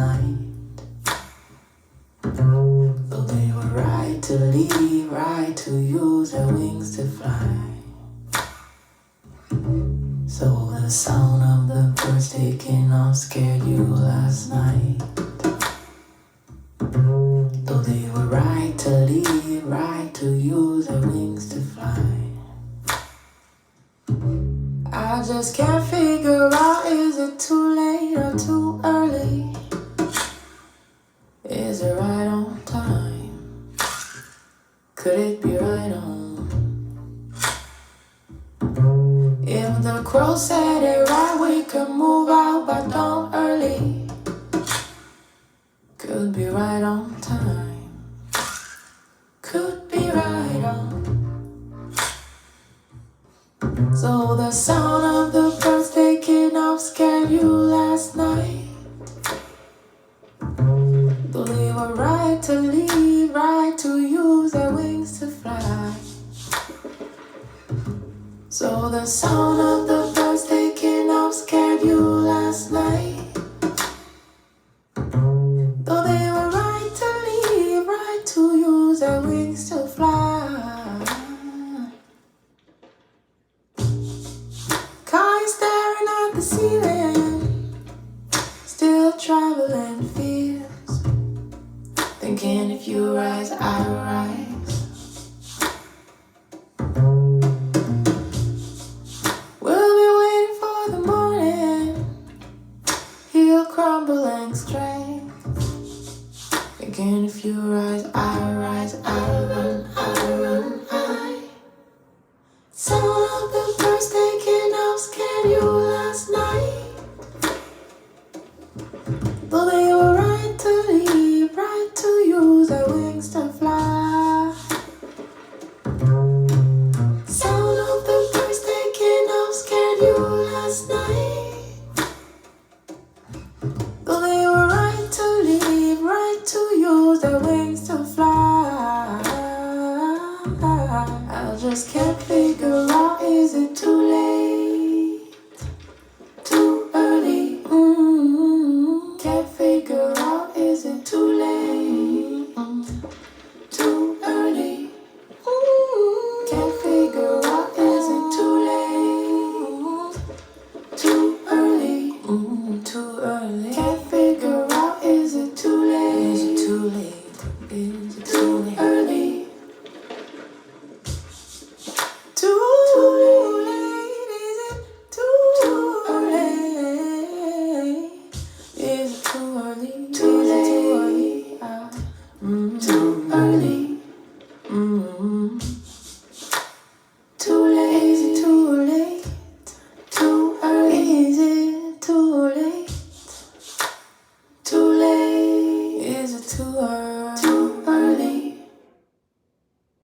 night. Though they were right to leave, right to use their wings to fly. So the sound of the birds taking off scared you last night. Though they were right to leave, right to use their wings to fly. I just can't figure out, is it too late or too early? Is it right on time? Could it be right on? If the crow said it right, we could move out by dawn early. Could be right on time. Could be right on. So the sound of the birds taking off scared you last night. Though they were right to leave, right to use their wings to fly. So the sound of the birds taking off scared you last night. Though they were right to leave, right to use their wings to fly. Caught you staring at the ceiling, still traveling fields, thinking if you rise, I rise. We'll be waiting for the morning, he'll crumble and strength, thinking if you rise, I rise.